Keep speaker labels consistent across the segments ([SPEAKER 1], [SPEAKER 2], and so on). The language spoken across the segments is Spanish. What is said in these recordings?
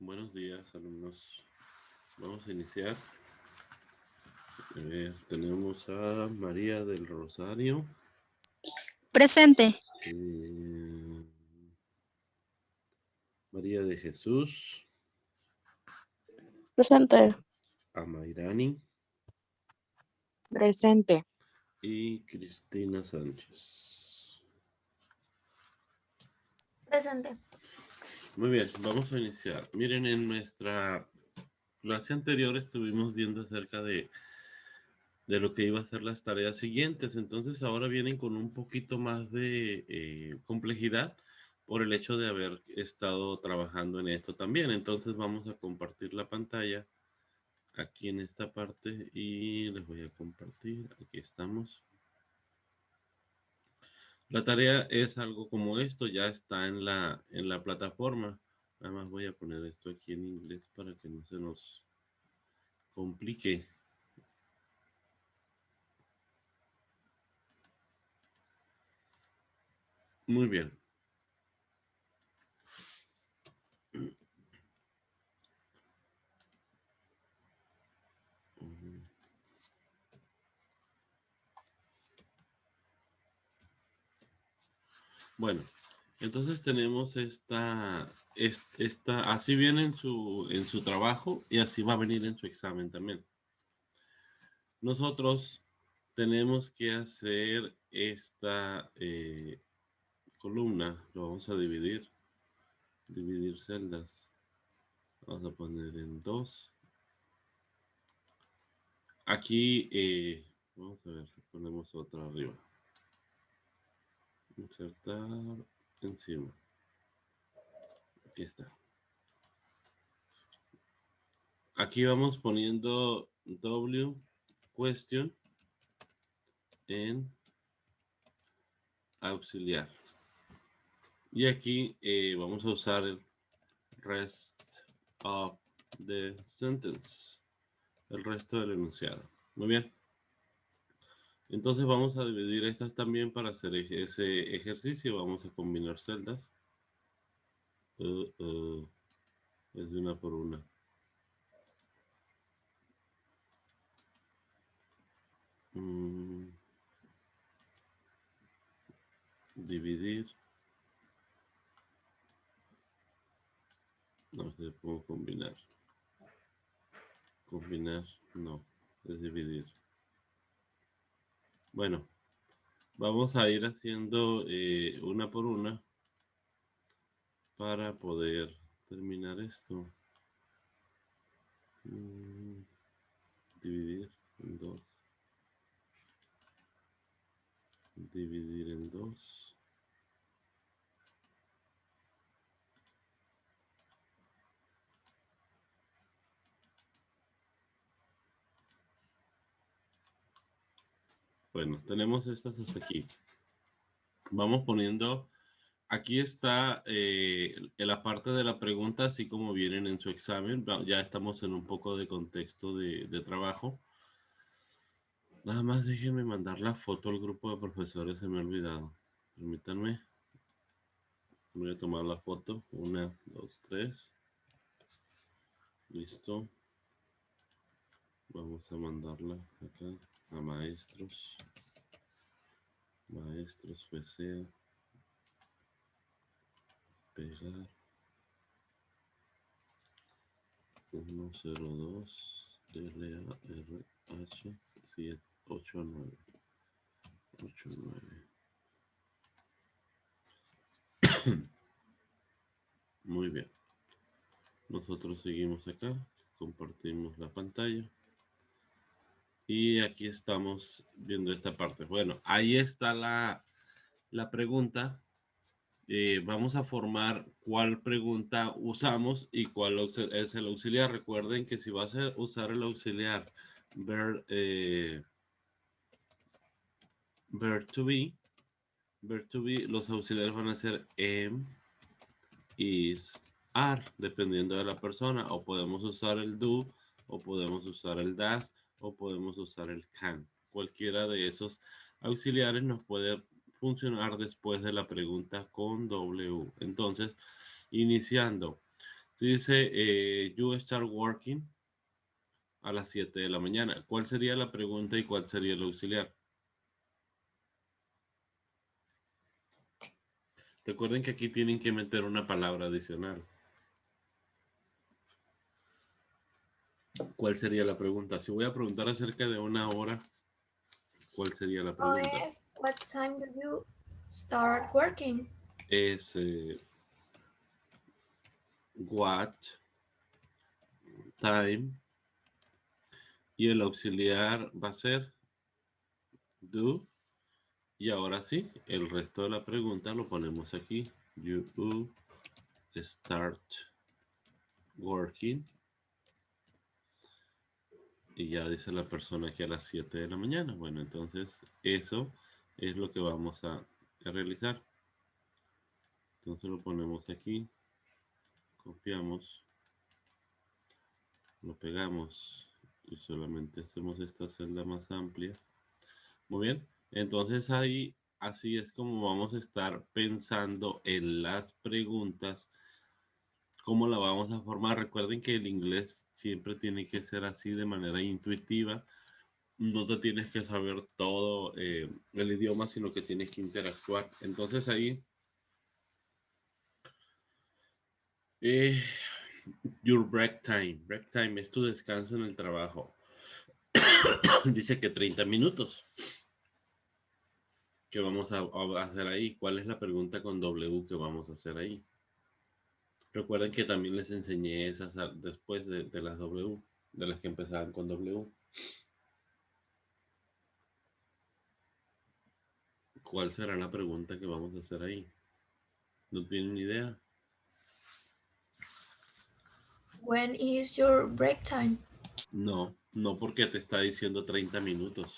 [SPEAKER 1] Buenos días, alumnos. Vamos a iniciar. A ver, tenemos a María del Rosario.
[SPEAKER 2] Presente.
[SPEAKER 1] María de Jesús.
[SPEAKER 3] Presente.
[SPEAKER 1] Amairani
[SPEAKER 3] Presente.
[SPEAKER 1] y Cristina Sánchez.
[SPEAKER 2] Presente.
[SPEAKER 1] Muy bien, vamos a iniciar. Miren, en nuestra clase anterior estuvimos viendo acerca de lo que iba a ser las tareas siguientes. Entonces ahora vienen con un poquito más de complejidad por el hecho de haber estado trabajando en esto también. Entonces vamos a compartir la pantalla aquí en esta parte y les voy a compartir. Aquí estamos. La tarea es algo como esto, ya está en la plataforma. Nada más voy a poner esto aquí en inglés para que no se nos complique. Muy bien. Bueno, entonces tenemos así viene en su trabajo y así va a venir en su examen también. Nosotros tenemos que hacer esta columna, lo vamos a dividir celdas. Vamos a poner en 2. Aquí, vamos a ver, ponemos otra arriba. Insertar encima. Aquí está. Aquí vamos poniendo W question en auxiliar. Y aquí vamos a usar el rest of the sentence, el resto del enunciado. Muy bien. Entonces vamos a dividir estas también para hacer ese ejercicio. Vamos a combinar celdas. Es de una por una. Dividir. No se puede combinar. Combinar, no. Es dividir. Bueno, vamos a ir haciendo una por una para poder terminar esto. Dividir en 2. Dividir en 2. Bueno, tenemos estas hasta aquí. Vamos poniendo, aquí está en la parte de la pregunta, así como vienen en su examen. Ya estamos en un poco de contexto de trabajo. Nada más déjenme mandar la foto al grupo de profesores, se me ha olvidado. Permítanme. Voy a tomar la foto. 1, 2, 3. Listo. Vamos a mandarla acá a maestros. Maestros, PCA. Pegar. 102 LARH 789. 89. Muy bien. Nosotros seguimos acá. Compartimos la pantalla. Y aquí estamos viendo esta parte. Bueno, ahí está la pregunta. Vamos a formar cuál pregunta usamos y cuál es el auxiliar. Recuerden que si vas a usar el auxiliar verb to be, los auxiliares van a ser am, is, are, dependiendo de la persona. O podemos usar el do, o podemos usar el does, o podemos usar el can. Cualquiera de esos auxiliares nos puede funcionar después de la pregunta con W. Entonces, iniciando. Si dice, you start working a las 7 de la mañana. ¿Cuál sería la pregunta y cuál sería el auxiliar? Recuerden que aquí tienen que meter una palabra adicional. ¿Cuál sería la pregunta? Si voy a preguntar acerca de una hora, ¿cuál sería la pregunta?
[SPEAKER 2] Es, what time do you start working?
[SPEAKER 1] Es what time y el auxiliar va a ser do. Y ahora sí, el resto de la pregunta lo ponemos aquí. You start working. Y ya dice la persona que a las 7 de la mañana. Bueno, entonces eso es lo que vamos a realizar. Entonces lo ponemos aquí. Copiamos. Lo pegamos. Y solamente hacemos esta celda más amplia. Muy bien. Entonces ahí, así es como vamos a estar pensando en las preguntas. ¿Cómo la vamos a formar? Recuerden que el inglés siempre tiene que ser así de manera intuitiva. No te tienes que saber todo el idioma, sino que tienes que interactuar. Entonces ahí, eh, your break time. Break time es tu descanso en el trabajo. Dice que 30 minutos. ¿Qué vamos a hacer ahí? ¿Cuál es la pregunta con W que vamos a hacer ahí? Recuerden que también les enseñé esas después de las W, de las que empezaban con W. ¿Cuál será la pregunta que vamos a hacer ahí? ¿No tienen idea?
[SPEAKER 2] When is your break time?
[SPEAKER 1] No, no porque te está diciendo 30 minutos.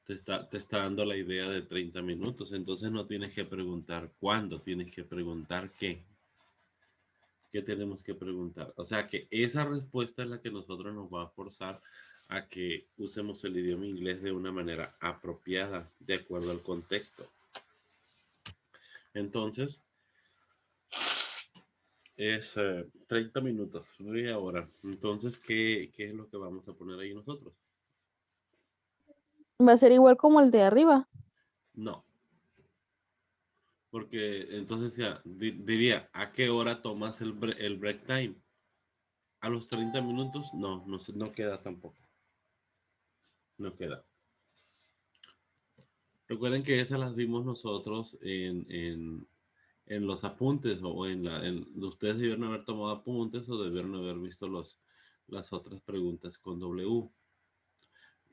[SPEAKER 1] Te está dando la idea de 30 minutos. Entonces no tienes que preguntar cuándo, tienes que preguntar qué. ¿Qué tenemos que preguntar? O sea que esa respuesta es la que nosotros nos va a forzar a que usemos el idioma inglés de una manera apropiada, de acuerdo al contexto. Entonces, es 30 minutos, media hora. Entonces, ¿qué es lo que vamos a poner ahí nosotros?
[SPEAKER 3] Va a ser igual como el de arriba.
[SPEAKER 1] No, porque entonces ya diría, ¿a qué hora tomas el break time? ¿A los 30 minutos? No, no queda tampoco. No queda. Recuerden que esas las vimos nosotros en los apuntes o ustedes debieron haber tomado apuntes o debieron haber visto las otras preguntas con W.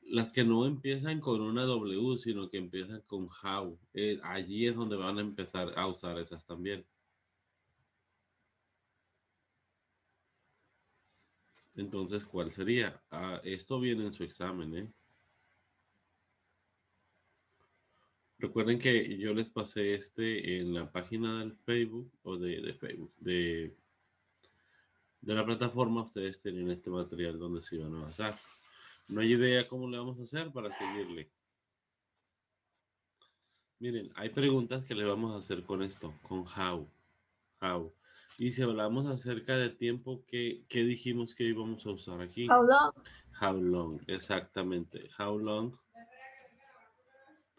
[SPEAKER 1] Las que no empiezan con una W, sino que empiezan con how. Allí es donde van a empezar a usar esas también. Entonces, ¿cuál sería? Esto viene en su examen, ¿eh? Recuerden que yo les pasé en la página del Facebook o de Facebook, de la plataforma. Ustedes tienen este material donde se van a basar. No hay idea cómo le vamos a hacer para seguirle. Miren, hay preguntas que le vamos a hacer con esto, con how. How. Y si hablamos acerca de tiempo, ¿qué dijimos que íbamos a usar aquí?
[SPEAKER 2] How long?
[SPEAKER 1] How long, exactamente. How long.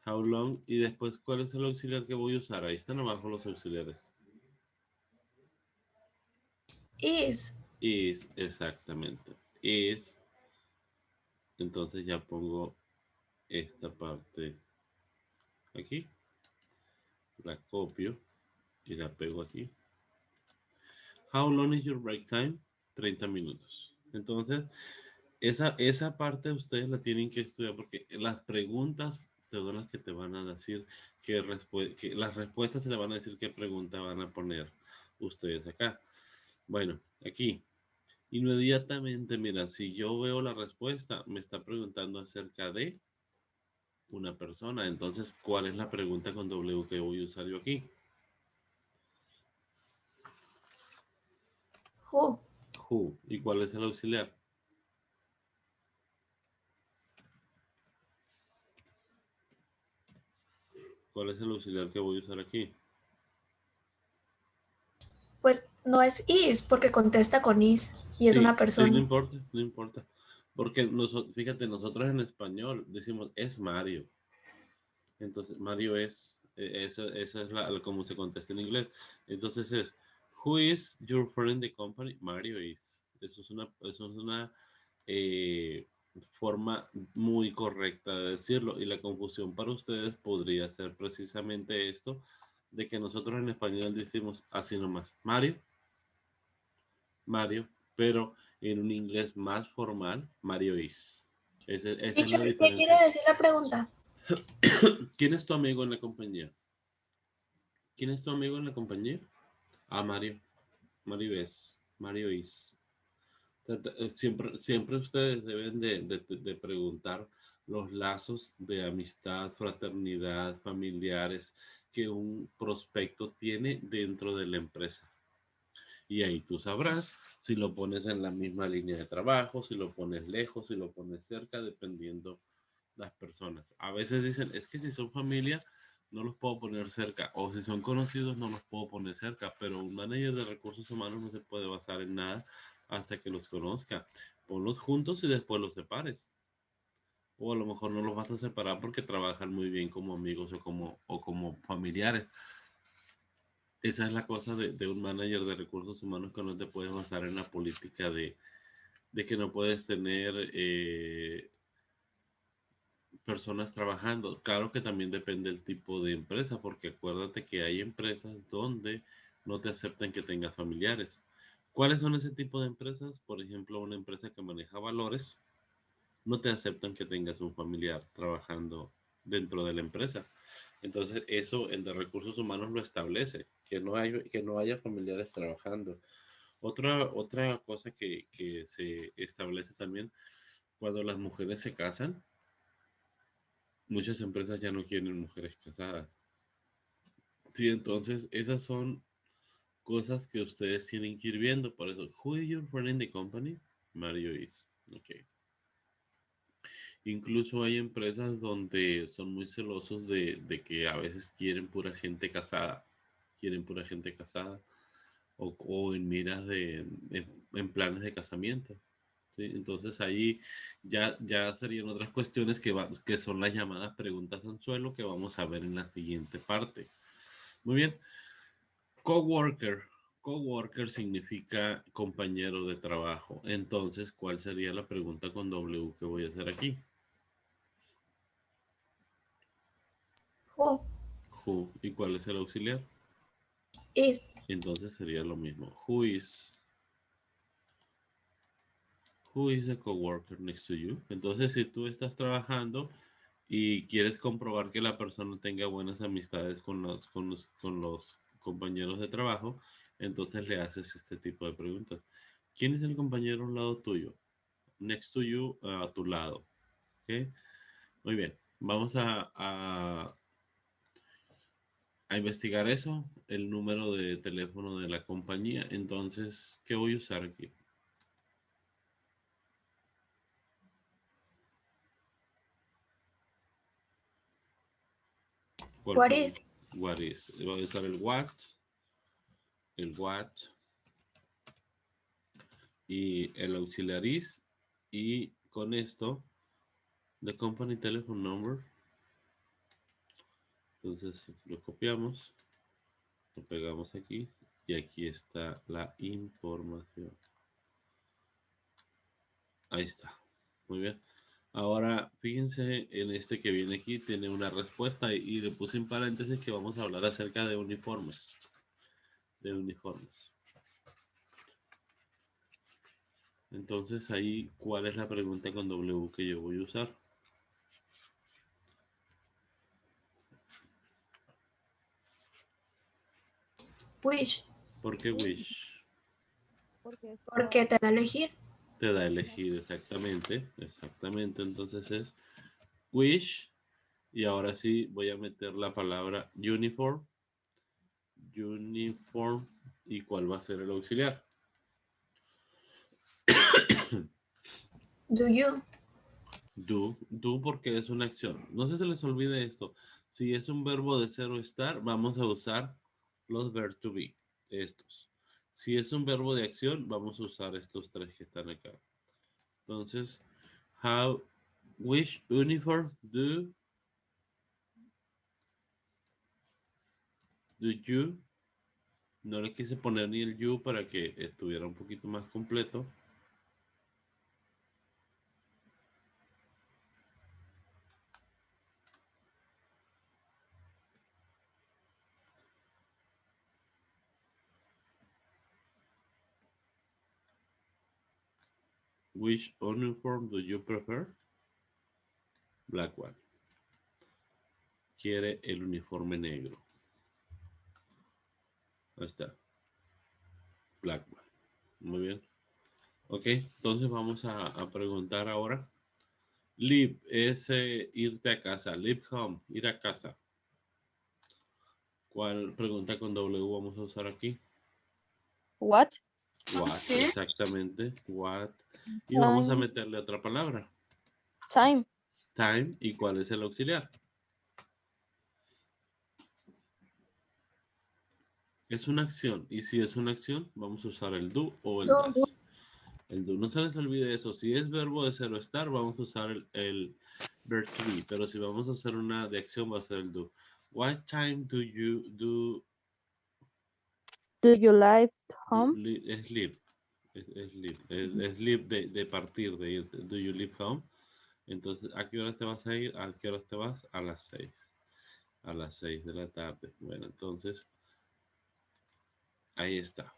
[SPEAKER 1] How long. Y después, ¿cuál es el auxiliar que voy a usar? Ahí están abajo los auxiliares.
[SPEAKER 2] Is.
[SPEAKER 1] Is, exactamente. Is. Entonces ya pongo esta parte aquí. La copio y la pego aquí. How long is your break time? 30 minutos. Entonces, esa parte ustedes la tienen que estudiar porque las preguntas son las que te van a decir que las respuestas se le van a decir qué pregunta van a poner ustedes acá. Bueno, aquí, inmediatamente, mira, si yo veo la respuesta, me está preguntando acerca de una persona. Entonces, ¿cuál es la pregunta con W que voy a usar yo aquí?
[SPEAKER 2] Who?
[SPEAKER 1] Who. ¿Y cuál es el auxiliar? ¿Cuál es el auxiliar que voy a usar aquí?
[SPEAKER 2] Pues No es is porque contesta con is y es
[SPEAKER 1] Sí,
[SPEAKER 2] una
[SPEAKER 1] sí,
[SPEAKER 2] persona.
[SPEAKER 1] no importa, no importa. Porque fíjate, nosotros en español decimos es Mario. Entonces, Mario es, esa es como se contesta en inglés. Entonces es, who is your friend in the company? Mario is. Eso es una forma muy correcta de decirlo. Y la confusión para ustedes podría ser precisamente esto, de que nosotros en español decimos así nomás, Mario, Mario, pero en un inglés más formal, Mario is. Esa es la
[SPEAKER 2] Teacher, ¿qué quiere
[SPEAKER 1] diferencia.
[SPEAKER 2] decir la pregunta?
[SPEAKER 1] ¿Quién es tu amigo en la compañía? ¿Quién es tu amigo en la compañía? Ah, Mario. Mario es. Mario is. Siempre ustedes deben de preguntar los lazos de amistad, fraternidad, familiares que un prospecto tiene dentro de la empresa. Y ahí tú sabrás si lo pones en la misma línea de trabajo, si lo pones lejos, si lo pones cerca, dependiendo las personas. A veces dicen, es que si son familia, no los puedo poner cerca. O si son conocidos, no los puedo poner cerca. Pero un manager de recursos humanos no se puede basar en nada hasta que los conozca. Ponlos juntos y después los separes. O a lo mejor no los vas a separar porque trabajan muy bien como amigos o como familiares. Esa es la cosa de un manager de recursos humanos, que no te puedes basar en la política de que no puedes tener personas trabajando. Claro que también depende del tipo de empresa, porque acuérdate que hay empresas donde no te aceptan que tengas familiares. ¿Cuáles son ese tipo de empresas? Por ejemplo, una empresa que maneja valores, no te aceptan que tengas un familiar trabajando dentro de la empresa. Entonces, eso el de recursos humanos lo establece, que no haya familiares trabajando. Otra cosa que se establece también, cuando las mujeres se casan, muchas empresas ya no quieren mujeres casadas. Sí, entonces esas son cosas que ustedes tienen que ir viendo. Por eso, who is your friend in the company? Mario is. Ok. Incluso hay empresas donde son muy celosos de que a veces quieren pura gente casada. Quieren pura gente casada. O en miras en planes de casamiento. ¿Sí? Entonces ahí ya serían otras cuestiones que son las llamadas preguntas anzuelo, que vamos a ver en la siguiente parte. Muy bien. Coworker. Coworker significa compañero de trabajo. Entonces, ¿cuál sería la pregunta con W que voy a hacer aquí?
[SPEAKER 2] Who
[SPEAKER 1] Who. ¿Y cuál es el auxiliar?
[SPEAKER 2] is.
[SPEAKER 1] Entonces sería lo mismo. Who is a coworker next to you? Entonces, si tú estás trabajando y quieres comprobar que la persona tenga buenas amistades con los compañeros de trabajo, entonces le haces este tipo de preguntas. ¿Quién es el compañero al lado tuyo? Next to you, a tu lado. ¿Ok? Muy bien. Vamos a investigar eso, el número de teléfono de la compañía. Entonces, ¿qué voy a usar aquí? ¿Cuál
[SPEAKER 2] What
[SPEAKER 1] pregunta?
[SPEAKER 2] is?
[SPEAKER 1] What is? Voy a usar el what y el auxiliar is. Y con esto, the company telephone number. Entonces lo copiamos, lo pegamos aquí y aquí está la información. Ahí está. Muy bien. Ahora, fíjense en este que viene aquí, tiene una respuesta y le puse en paréntesis que vamos a hablar acerca de uniformes. De uniformes. Entonces ahí, ¿cuál es la pregunta con W que yo voy a usar?
[SPEAKER 2] Wish.
[SPEAKER 1] ¿Por qué wish?
[SPEAKER 3] Porque
[SPEAKER 2] Porque te da a elegir.
[SPEAKER 1] Te da a elegir exactamente, exactamente. Entonces es wish. Y ahora sí voy a meter la palabra uniform. Uniform. ¿Y cuál va a ser el auxiliar?
[SPEAKER 2] Do you?
[SPEAKER 1] Do porque es una acción. No se les olvide esto. Si es un verbo de ser o estar, vamos a usar los verb to be, estos. Si es un verbo de acción, vamos a usar estos tres que están acá. Entonces, which uniform do you? No le quise poner ni el you para que estuviera un poquito más completo. Which uniform do you prefer? Black one. Quiere el uniforme negro. Ahí está. Black one. Muy bien. Ok, entonces vamos a preguntar ahora. Leave es irte a casa. Leave home, ir a casa. ¿Cuál pregunta con W vamos a usar aquí?
[SPEAKER 3] What?
[SPEAKER 1] What,
[SPEAKER 2] ¿Qué?
[SPEAKER 1] exactamente. What. Y vamos a
[SPEAKER 3] Time.
[SPEAKER 1] meterle otra palabra.
[SPEAKER 3] Time.
[SPEAKER 1] Time. ¿Y cuál es el auxiliar? Es una acción. Y si es una acción, vamos a usar el do o el
[SPEAKER 2] Do.
[SPEAKER 1] does. El do. No se les olvide eso. Si es verbo de ser o estar, vamos a usar el verb to be. Pero si vamos a hacer una de acción, va a ser el do. What time do you do?
[SPEAKER 3] Do you live home?
[SPEAKER 1] Es live. Es live de partir, de ir. Do you live home? Entonces, ¿a qué hora te vas a ir? ¿A qué hora te vas? A las 6. A las 6 de la tarde. Bueno, entonces, ahí está.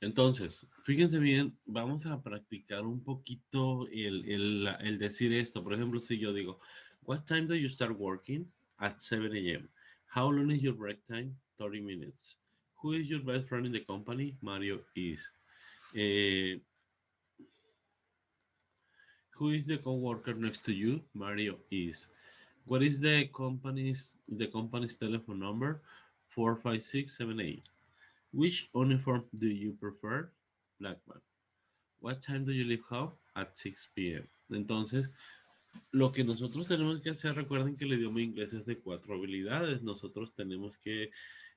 [SPEAKER 1] Entonces, fíjense bien, vamos a practicar un poquito el decir esto. Por ejemplo, si yo digo, what time do you start working? At 7 a.m. How long is your break time? 30 minutes. Who is your best friend in the company? Mario is. Eh, who is the coworker next to you? Mario is. What is the company's telephone number? 45678. Which uniform do you prefer? Black one. What time do you leave home? At 6 p.m. Entonces, lo que nosotros tenemos que hacer, recuerden que el idioma inglés es de 4 habilidades. Nosotros tenemos que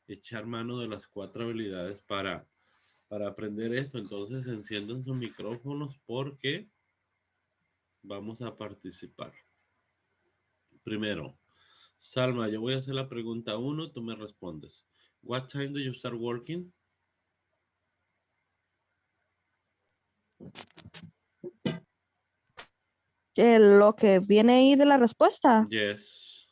[SPEAKER 1] echar mano de las 4 habilidades para aprender esto. Entonces, enciendan sus micrófonos porque vamos a participar. Primero, Salma, yo voy a hacer la pregunta 1, tú me respondes. What time do you start working?
[SPEAKER 3] Lo que viene ahí de la respuesta.
[SPEAKER 1] Yes.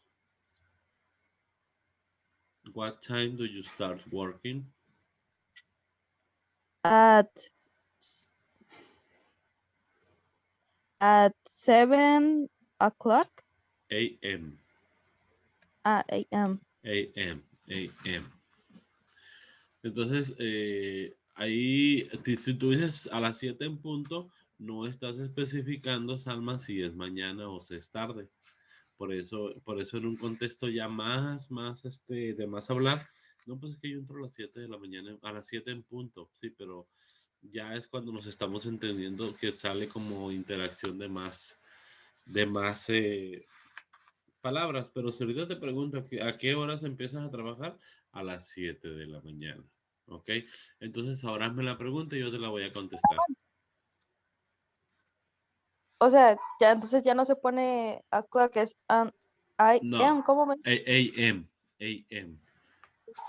[SPEAKER 1] What time do you start working?
[SPEAKER 3] At 7 o'clock.
[SPEAKER 1] A.M.
[SPEAKER 3] A.m.
[SPEAKER 1] A.M. A.M. Entonces, ahí, si tú dices a las 7 en punto, no estás especificando, Salma, si es mañana o si es tarde. Por eso en un contexto ya más, de más hablar, no, pues es que yo entro a las 7 de la mañana, a las 7 en punto, sí, pero ya es cuando nos estamos entendiendo que sale como interacción de más palabras. Pero si ahorita te pregunto a qué horas empiezas a trabajar, a las 7 de la mañana, ¿ok? Entonces ahora hazme la pregunta y yo te la voy a contestar.
[SPEAKER 3] O sea, ya entonces ya no se pone o'clock, es
[SPEAKER 1] No,
[SPEAKER 3] ¿cómo me?
[SPEAKER 1] A.M. A.M.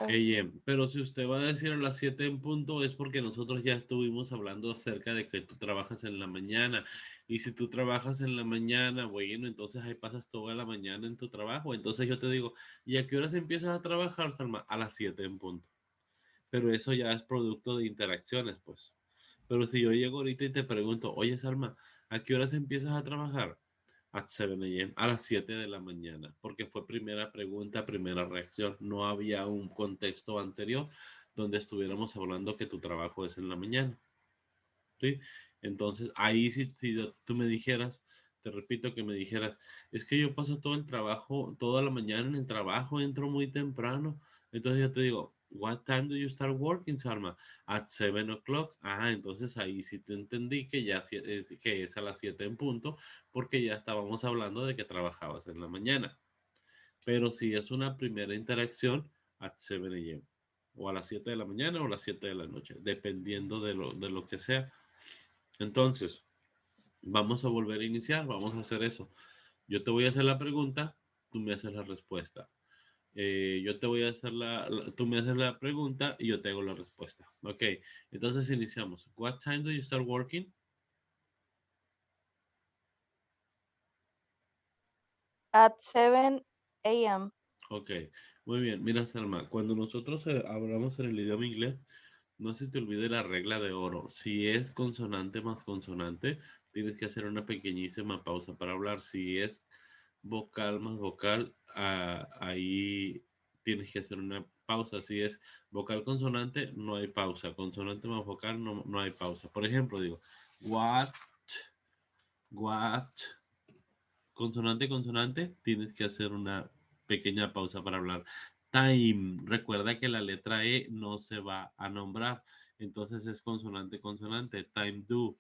[SPEAKER 1] AM. Pero si usted va a decir a las 7 en punto es porque nosotros ya estuvimos hablando acerca de que tú trabajas en la mañana. Y si tú trabajas en la mañana, bueno, entonces ahí pasas toda la mañana en tu trabajo. Entonces yo te digo, ¿y a qué horas empiezas a trabajar, Salma? A las 7 en punto. Pero eso ya es producto de interacciones, pues. Pero si yo llego ahorita y te pregunto, oye, Salma, ¿a qué horas empiezas a trabajar? At 7 a.m., a las 7 de la mañana, porque fue primera pregunta, primera reacción. No había un contexto anterior donde estuviéramos hablando que tu trabajo es en la mañana. ¿Sí? Entonces, ahí si tú me dijeras, te repito que me dijeras, es que yo paso todo el trabajo, toda la mañana en el trabajo, entro muy temprano. Entonces yo te digo, what time do you start working, Salma? At 7 o'clock. Ah, entonces ahí sí te entendí que ya que es a las 7 en punto, porque ya estábamos hablando de que trabajabas en la mañana. Pero si es una primera interacción, at 7 a.m. o a las 7 de la mañana o a las 7 de la noche, dependiendo de lo que sea. Entonces, vamos a volver a iniciar, vamos a hacer eso. Yo te voy a hacer la pregunta, tú me haces la respuesta. Yo te voy a hacer tú me haces la pregunta y yo te hago la respuesta. Ok, entonces iniciamos. What time do you start working?
[SPEAKER 3] At 7 a.m.
[SPEAKER 1] Ok, muy bien. Mira, Salma, cuando nosotros hablamos en el idioma inglés, no se te olvide la regla de oro. Si es consonante más consonante, tienes que hacer una pequeñísima pausa para hablar. Si es vocal más vocal, ahí tienes que hacer una pausa. Si es vocal consonante, no hay pausa. Consonante más vocal, no hay pausa. Por ejemplo, digo, what, consonante, consonante, tienes que hacer una pequeña pausa para hablar. Time, recuerda que la letra E no se va a nombrar, entonces es consonante, consonante. Time, do,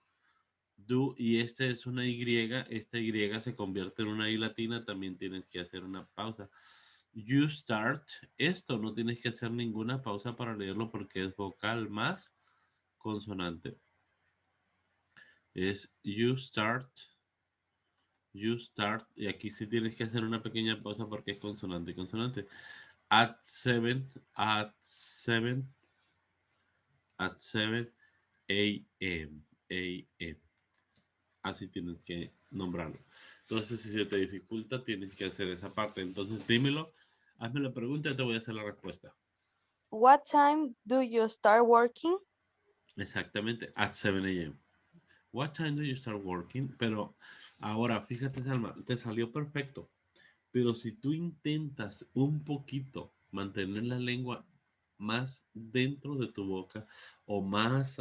[SPEAKER 1] y este es una Y, esta Y se convierte en una I latina, también tienes que hacer una pausa. You start, esto no tienes que hacer ninguna pausa para leerlo porque es vocal más consonante. Es you start, y aquí sí tienes que hacer una pequeña pausa porque es consonante, consonante. At 7, at 7, at 7 a.m. a.m. Así tienes que nombrarlo. Entonces, si se te dificulta, tienes que hacer esa parte. Entonces, dímelo, hazme la pregunta y te voy a hacer la respuesta.
[SPEAKER 3] What time do you start working?
[SPEAKER 1] Exactamente, at 7 a.m. What time do you start working? Pero ahora, fíjate, Salma, te salió perfecto. Pero si tú intentas un poquito mantener la lengua más dentro de tu boca o más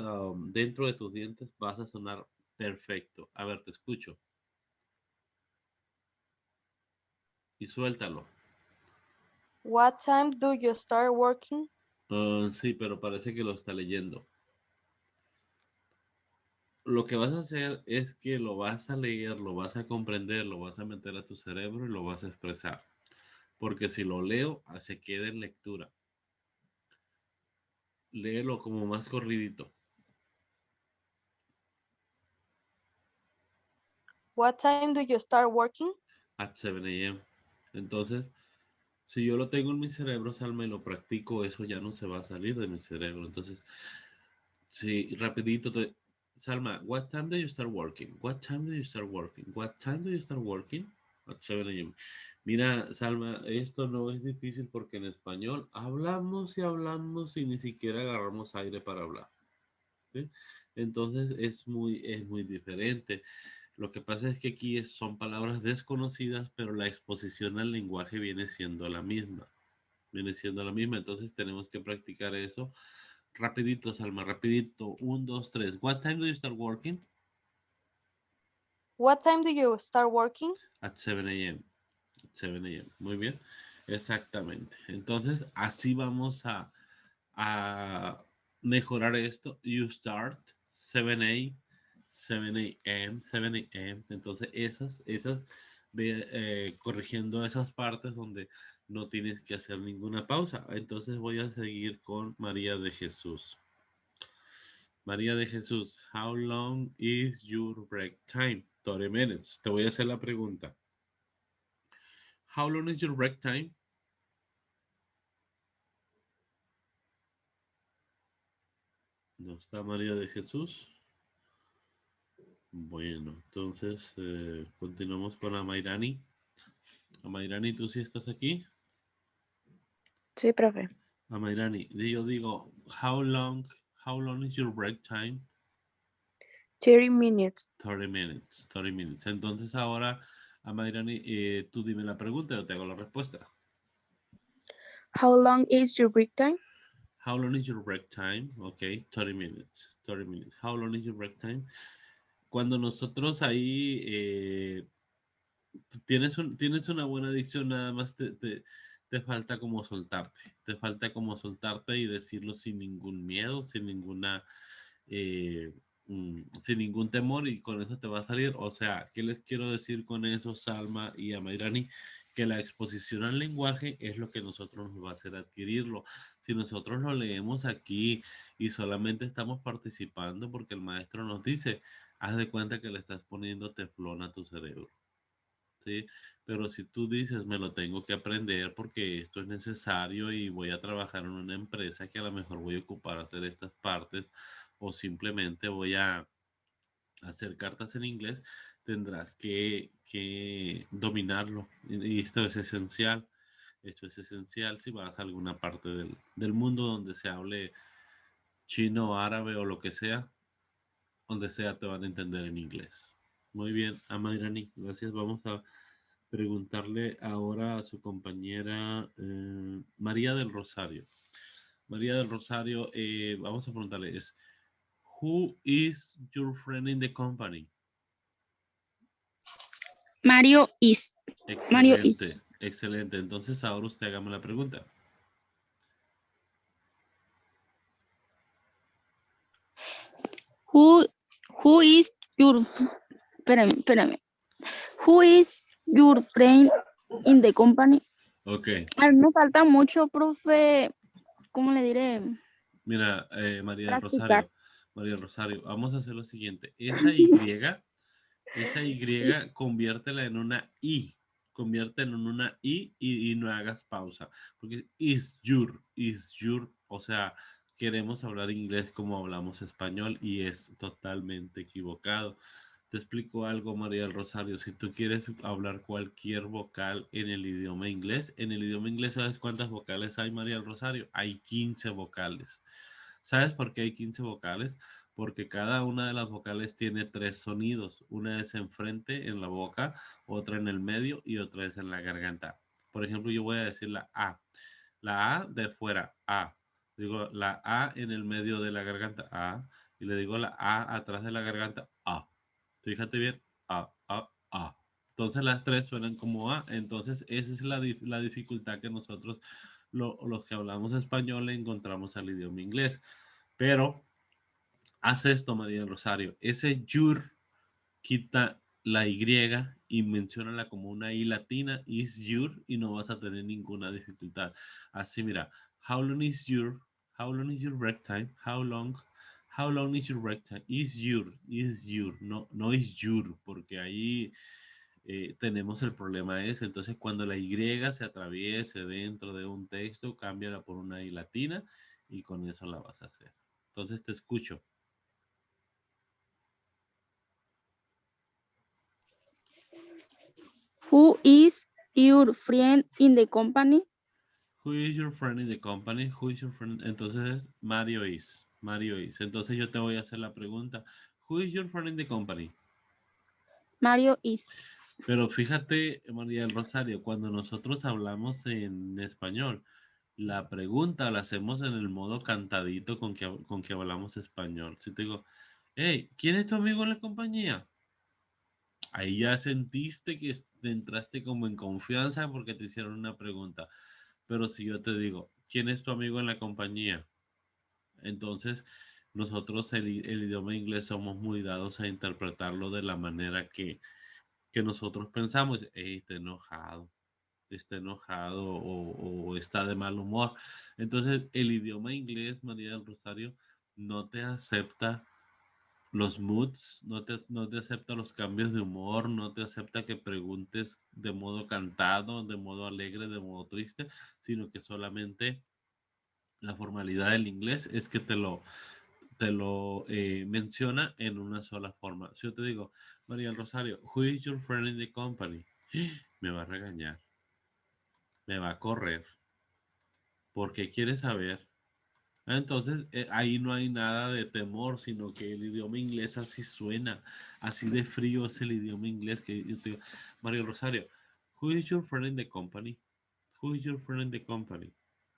[SPEAKER 1] dentro de tus dientes, vas a sonar perfecto. A ver, te escucho. Y suéltalo.
[SPEAKER 3] What time do you start working?
[SPEAKER 1] Sí, pero parece que lo está leyendo. Lo que vas a hacer es que lo vas a leer, lo vas a comprender, lo vas a meter a tu cerebro y lo vas a expresar. Porque si lo leo, se queda en lectura. Léelo como más corridito.
[SPEAKER 3] What time do you start working?
[SPEAKER 1] At 7 a.m. Entonces, si yo lo tengo en mi cerebro, Salma, y lo practico, eso ya no se va a salir de mi cerebro. Entonces, si rapidito, Salma, what time do you start working? What time do you start working? What time do you start working? At 7 a.m. Mira, Salma, esto no es difícil porque en español hablamos y ni siquiera agarramos aire para hablar. ¿Sí? Entonces es muy diferente. Lo que pasa es que aquí son palabras desconocidas, pero la exposición al lenguaje viene siendo la misma. Viene siendo la misma, entonces tenemos que practicar eso. Rapidito, Salma, rapidito. 1, 2, 3. What time do you start working?
[SPEAKER 3] What time do you start working?
[SPEAKER 1] At 7 a.m. 7 a.m. Muy bien. Exactamente. Entonces, así vamos a mejorar esto. You start 7 a.m. 7 a.m. Entonces, corrigiendo esas partes donde no tienes que hacer ninguna pausa. Entonces, voy a seguir con María de Jesús. María de Jesús, how long is your break time? 30 minutes. Te voy a hacer la pregunta. How long is your break time? ¿No está María de Jesús? Bueno, entonces continuamos con Amairani. Amairani, ¿tú sí estás aquí?
[SPEAKER 4] Sí, profe.
[SPEAKER 1] Amairani, yo digo, how long is your break time?
[SPEAKER 4] 30 minutes.
[SPEAKER 1] 30 minutes, 30 minutes. Entonces ahora, Amairani, tú dime la pregunta y yo te hago la respuesta.
[SPEAKER 4] How long is your break time?
[SPEAKER 1] How long is your break time? Ok, 30 minutes, 30 minutes. How long is your break time? Cuando nosotros ahí tienes una buena dicción, nada más te falta como soltarte. Te falta como soltarte y decirlo sin ningún miedo, eh, sin ningún temor y con eso te va a salir. O sea, ¿qué les quiero decir con eso, Salma y Amairani? Que la exposición al lenguaje es lo que nosotros nos va a hacer adquirirlo. Si nosotros lo leemos aquí y solamente estamos participando porque el maestro nos dice, haz de cuenta que le estás poniendo teflón a tu cerebro. ¿Sí? Pero si tú dices, me lo tengo que aprender porque esto es necesario y voy a trabajar en una empresa que a lo mejor voy a ocupar hacer estas partes o simplemente voy a hacer cartas en inglés, tendrás que dominarlo. Y esto es esencial. Esto es esencial si vas a alguna parte del mundo donde se hable chino, árabe o lo que sea, donde sea te van a entender en inglés. Muy bien, Amairani, gracias. Vamos a preguntarle ahora a su compañera María del Rosario. María del Rosario, vamos a preguntarle, Who is your friend in the company?
[SPEAKER 4] Mario is. Mario
[SPEAKER 1] Excelente,
[SPEAKER 4] is.
[SPEAKER 1] excelente. Entonces ahora usted hágame la pregunta.
[SPEAKER 4] Who is your espérame. Who is your friend in the company?
[SPEAKER 1] Ok,
[SPEAKER 4] A mí me falta mucho, profe. ¿Cómo le diré?
[SPEAKER 1] mira, María del
[SPEAKER 4] Practicar.
[SPEAKER 1] Rosario, María del Rosario, vamos a hacer lo siguiente. Esa Y, conviértela en una I. Conviértela en una I y no hagas pausa. Porque is your, o sea, queremos hablar inglés como hablamos español y es totalmente equivocado. Te explico algo, María del Rosario. Si tú quieres hablar cualquier vocal en el idioma inglés, ¿sabes cuántas vocales hay, María del Rosario? Hay 15 vocales. ¿Sabes por qué hay 15 vocales? Porque cada una de las vocales tiene 3 sonidos. Una es enfrente, en la boca, otra en el medio y otra es en la garganta. Por ejemplo, yo voy a decir la A. La A de fuera, A. Digo la A en el medio de la garganta, A. Y le digo la A atrás de la garganta, A. Fíjate bien, A, A, A. Entonces las tres suenan como A. Entonces esa es la dificultad que nosotros, los que hablamos español, le encontramos al idioma inglés. Pero haz esto, María del Rosario. Ese your, quita la Y y menciónala como una I latina, is your, y no vas a tener ninguna dificultad. Así, mira, how long is your break time? How long is your break time? Is your, no, no is your, porque ahí tenemos el problema ese. Entonces, cuando la Y se atraviese dentro de un texto, cámbiala por una I latina y con eso la vas a hacer. Entonces, te escucho.
[SPEAKER 4] Who is your friend in the company?
[SPEAKER 1] Who is your friend in the company? Who is your friend? Entonces, Mario is. Mario is. Entonces, yo te voy a hacer la pregunta. Who is your friend in the company?
[SPEAKER 4] Mario is.
[SPEAKER 1] Pero fíjate, María del Rosario, cuando nosotros hablamos en español, la pregunta la hacemos en el modo cantadito con que hablamos español. Si te digo, hey, ¿quién es tu amigo en la compañía? Ahí ya sentiste que entraste como en confianza porque te hicieron una pregunta. Pero si yo te digo, ¿quién es tu amigo en la compañía? Entonces, nosotros el idioma inglés somos muy dados a interpretarlo de la manera que nosotros pensamos. Hey, está enojado o está de mal humor. Entonces, el idioma inglés, María del Rosario, no te acepta los moods, no te acepta los cambios de humor, no te acepta que preguntes de modo cantado, de modo alegre, de modo triste, sino que solamente la formalidad del inglés es que te lo menciona en una sola forma. Si yo te digo, María del Rosario, who is your friend in the company? Me va a regañar, me va a correr, porque quiere saber. Entonces, ahí no hay nada de temor, sino que el idioma inglés así suena, así de frío es el idioma inglés que yo te digo, María Rosario, who is your friend in the company? Who is your friend in the company?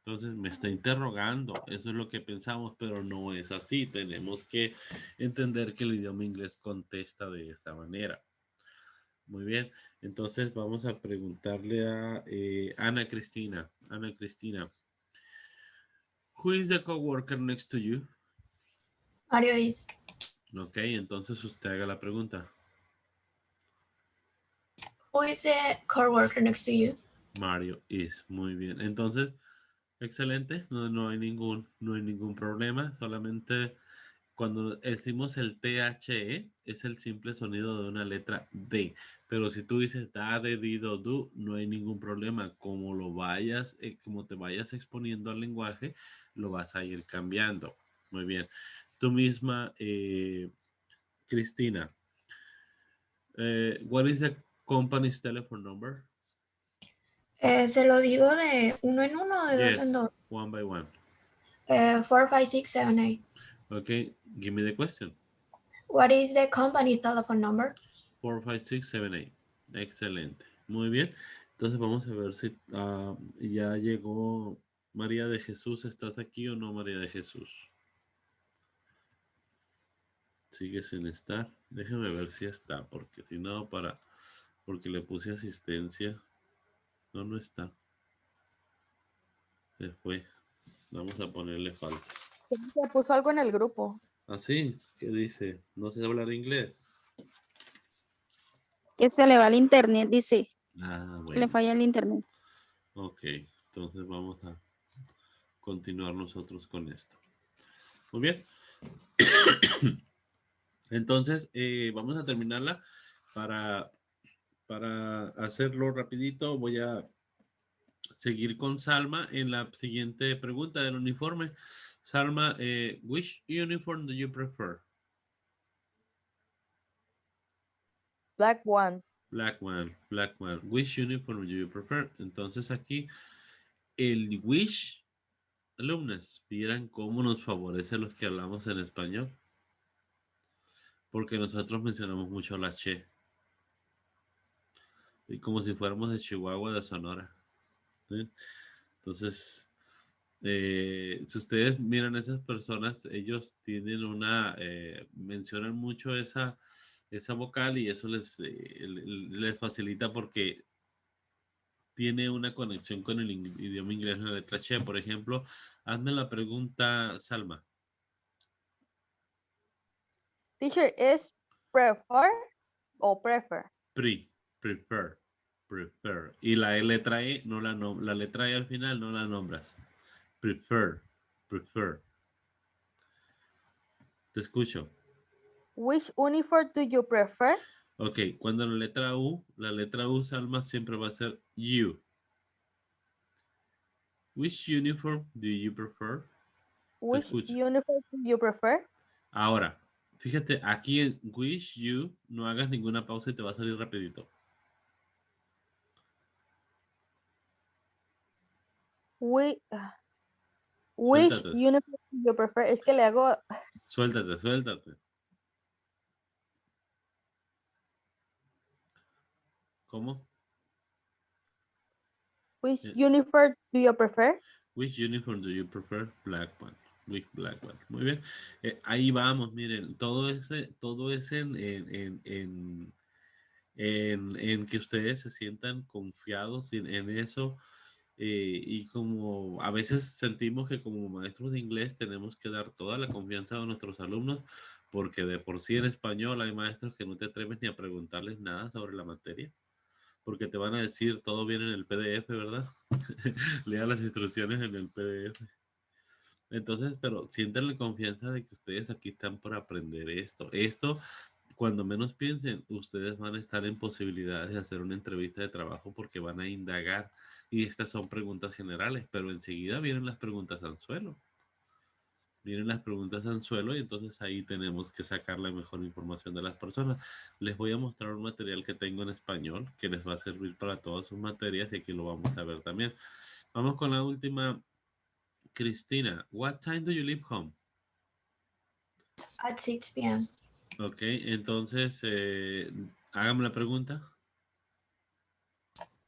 [SPEAKER 1] Entonces me está interrogando, eso es lo que pensamos, pero no es así. Tenemos que entender que el idioma inglés contesta de esta manera. Muy bien, entonces vamos a preguntarle a Ana Cristina. Ana Cristina, who is the coworker next to you?
[SPEAKER 2] Mario is.
[SPEAKER 1] Ok, entonces usted haga la pregunta.
[SPEAKER 2] Who is the coworker next to you?
[SPEAKER 1] Mario is, muy bien. Entonces, Excelente, no hay ningún problema, solamente cuando decimos el THE es el simple sonido de una letra D, pero si tú dices da, de, di, do, du, no hay ningún problema, como te vayas exponiendo al lenguaje, lo vas a ir cambiando. Muy bien, tú misma, Cristina, what is the company's telephone number?
[SPEAKER 2] Se lo digo de uno en uno o de dos en
[SPEAKER 1] Yes,
[SPEAKER 2] dos.
[SPEAKER 1] one by one.
[SPEAKER 2] 4, 5, 6, 7, 8.
[SPEAKER 1] Okay, give me the question.
[SPEAKER 2] What is the company telephone number?
[SPEAKER 1] 4, 5, 6, 7, 8. Excelente. Muy bien. Entonces vamos a ver si ya llegó María de Jesús. ¿Estás aquí o no, María de Jesús? Sigue sin estar. Déjame ver si está, porque si no, porque le puse asistencia. No está. Se fue. Vamos a ponerle falta.
[SPEAKER 3] Se puso algo en el grupo.
[SPEAKER 1] ¿Así? ¿Qué dice? ¿No sé hablar inglés?
[SPEAKER 4] Que se le va el internet, dice.
[SPEAKER 1] Ah,
[SPEAKER 4] Que le
[SPEAKER 1] bueno.
[SPEAKER 4] falla el internet.
[SPEAKER 1] Ok. Entonces vamos a continuar nosotros con esto. Muy bien. Entonces, vamos a terminarla. Para hacerlo rapidito, voy a seguir con Salma en la siguiente pregunta del uniforme. Salma, which uniform do you prefer?
[SPEAKER 3] Black one.
[SPEAKER 1] Black one, black one. Which uniform do you prefer? Entonces aquí, el which, alumnas, vieran cómo nos favorece a los que hablamos en español. Porque nosotros mencionamos mucho la che. Y como si fuéramos de Chihuahua, de Sonora. ¿Sí? Entonces, si ustedes miran a esas personas, ellos tienen mencionan mucho esa vocal y eso les facilita porque tiene una conexión con el idioma inglés en la letra che. Por ejemplo, hazme la pregunta, Salma.
[SPEAKER 3] Teacher, ¿es prefer o prefer?
[SPEAKER 1] Prefer, prefer. Y la letra E, la letra E al final no la nombras. Prefer, prefer. Te escucho.
[SPEAKER 3] Which uniform do you prefer?
[SPEAKER 1] Ok, cuando la letra U, Salma, siempre va a ser you. Which uniform do you prefer? Te
[SPEAKER 3] Which
[SPEAKER 1] escucho.
[SPEAKER 3] uniform do you prefer?
[SPEAKER 1] Ahora, fíjate, aquí en which you, no hagas ninguna pausa y te va a salir rapidito.
[SPEAKER 3] Which
[SPEAKER 1] Suéltate,
[SPEAKER 3] uniform do you prefer? Es que le hago
[SPEAKER 1] suéltate. ¿Cómo?
[SPEAKER 3] which
[SPEAKER 1] Eh,
[SPEAKER 3] uniform do you prefer?
[SPEAKER 1] Which uniform do you prefer? Black one. With black one. Muy bien. Ahí vamos, miren, todo es en que ustedes se sientan confiados en eso. Y como a veces sentimos que como maestros de inglés tenemos que dar toda la confianza a nuestros alumnos, porque de por sí en español hay maestros que no te atreves ni a preguntarles nada sobre la materia, porque te van a decir todo bien en el PDF, ¿verdad? Lea las instrucciones en el PDF. Entonces, pero sienten la confianza de que ustedes aquí están por aprender esto. Esto, cuando menos piensen, ustedes van a estar en posibilidades de hacer una entrevista de trabajo porque van a indagar. Y estas son preguntas generales, pero enseguida vienen las preguntas anzuelo. Vienen las preguntas anzuelo y entonces ahí tenemos que sacar la mejor información de las personas. Les voy a mostrar un material que tengo en español que les va a servir para todas sus materias y aquí lo vamos a ver también. Vamos con la última. Cristina, what time do you leave home?
[SPEAKER 2] At 6 p.m.
[SPEAKER 1] Ok, entonces, hágame la pregunta.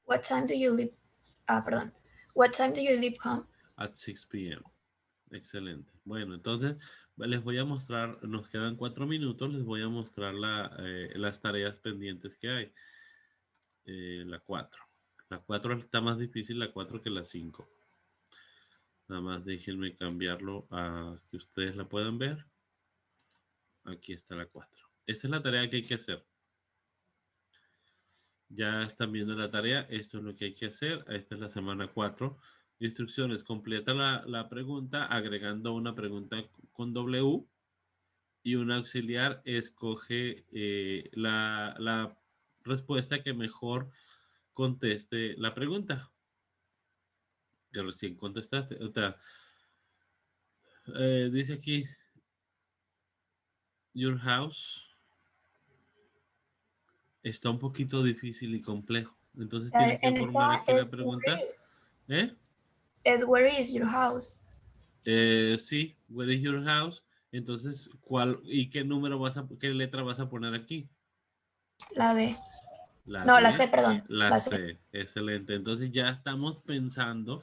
[SPEAKER 2] What time do you leave? Perdón. What time do you leave home?
[SPEAKER 1] At 6 p.m. Excelente. Bueno, entonces les voy a mostrar, nos quedan 4 minutos, les voy a mostrar las tareas pendientes que hay. La 4. La 4 está más difícil, la 4 que la 5. Nada más déjenme cambiarlo a que ustedes la puedan ver. Aquí está la 4. Esta es la tarea que hay que hacer. Ya están viendo la tarea, esto es lo que hay que hacer, esta es la semana 4 Instrucciones, completa la pregunta agregando una pregunta con W y un auxiliar escoge la respuesta que mejor conteste la pregunta que recién contestaste. O sea, dice aquí, your house está un poquito difícil y complejo. Entonces tienen que
[SPEAKER 2] En
[SPEAKER 1] formar
[SPEAKER 2] esa
[SPEAKER 1] aquí la
[SPEAKER 2] es
[SPEAKER 1] pregunta.
[SPEAKER 2] where is.
[SPEAKER 1] ¿Eh?
[SPEAKER 2] Es where is your house.
[SPEAKER 1] Sí, where is your house? Entonces, ¿y qué qué letra vas a poner aquí?
[SPEAKER 2] La D.
[SPEAKER 1] La
[SPEAKER 2] No, la
[SPEAKER 1] D,
[SPEAKER 2] C, perdón.
[SPEAKER 1] la
[SPEAKER 2] La C.
[SPEAKER 1] C. Excelente. Entonces ya estamos pensando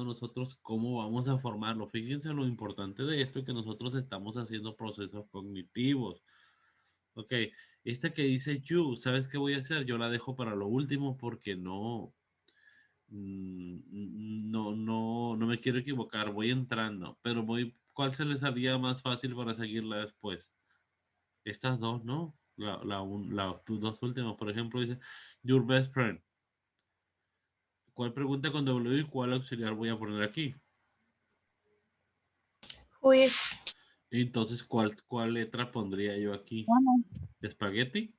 [SPEAKER 1] nosotros cómo vamos a formarlo. Fíjense lo importante de esto, que nosotros estamos haciendo procesos cognitivos. Ok, esta que dice you, ¿sabes qué voy a hacer? Yo la dejo para lo último porque no me quiero equivocar, voy entrando, pero ¿cuál se les haría más fácil para seguirla después? Estas dos, ¿no? Las dos últimas, por ejemplo, dice your best friend. ¿Cuál pregunta con W y cuál auxiliar voy a poner aquí?
[SPEAKER 2] Who is.
[SPEAKER 1] Entonces, ¿cuál letra pondría yo aquí?
[SPEAKER 4] Bueno,
[SPEAKER 1] ¿Espagueti?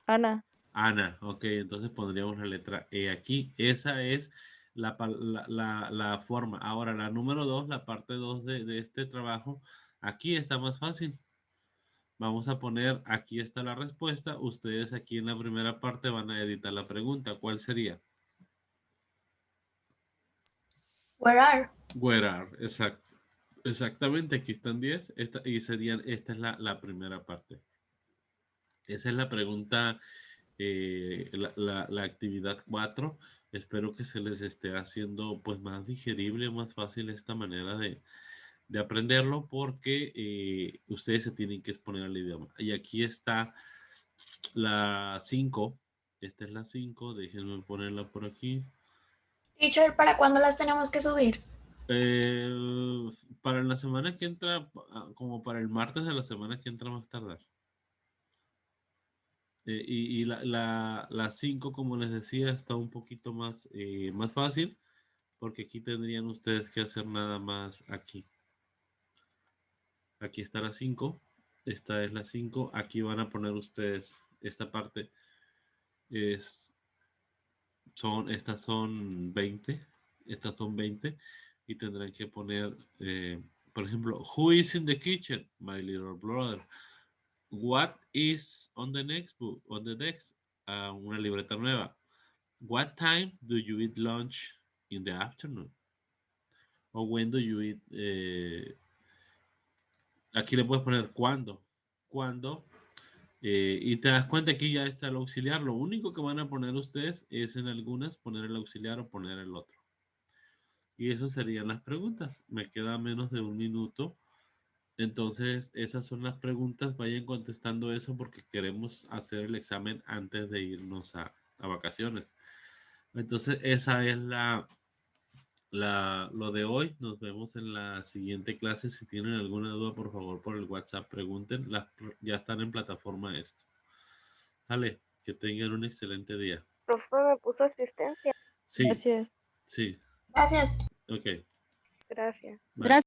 [SPEAKER 3] Ana.
[SPEAKER 1] Ana, ok, entonces pondríamos la letra E aquí. Esa es la forma. Ahora, la número 2, la parte 2 de este trabajo, aquí está más fácil. Vamos a poner, aquí está la respuesta. Ustedes aquí en la primera parte van a editar la pregunta. ¿Cuál sería?
[SPEAKER 2] Where are.
[SPEAKER 1] Where are, exactamente, aquí están 10. Esta es la primera parte. Esa es la pregunta, la actividad 4. Espero que se les esté haciendo pues más digerible, más fácil esta manera de aprenderlo, porque ustedes se tienen que exponer al idioma. Y aquí está la 5. Esta es la 5. Déjenme ponerla por aquí.
[SPEAKER 2] Teacher, ¿para cuándo las tenemos que subir?
[SPEAKER 1] Para la semana que entra, como para el martes de la semana que entra más tardar. Y la 5, como les decía, está un poquito más fácil, porque aquí tendrían ustedes que hacer nada más aquí. Aquí está la 5. Esta es la 5. Aquí van a poner ustedes esta parte. Estas son 20. Estas son 20. Y tendrán que poner, por ejemplo, who is in the kitchen? My little brother. What is on the next book? On the next, una libreta nueva. What time do you eat lunch in the afternoon? O when do you eat? Aquí le puedes poner cuándo. ¿Cuándo? Y te das cuenta que ya está el auxiliar. Lo único que van a poner ustedes es en algunas poner el auxiliar o poner el otro. Y eso serían las preguntas. Me queda menos de un minuto. Entonces, esas son las preguntas. Vayan contestando eso porque queremos hacer el examen antes de irnos a vacaciones. Entonces, esa es lo de hoy. Nos vemos en la siguiente clase. Si tienen alguna duda, por favor, por el WhatsApp pregunten. Ya están en plataforma esto. Vale, que tengan un excelente día.
[SPEAKER 5] Profe, me puso asistencia.
[SPEAKER 1] Sí,
[SPEAKER 3] Gracias.
[SPEAKER 1] sí.
[SPEAKER 2] Gracias.
[SPEAKER 1] Ok.
[SPEAKER 5] Gracias.
[SPEAKER 1] Bye.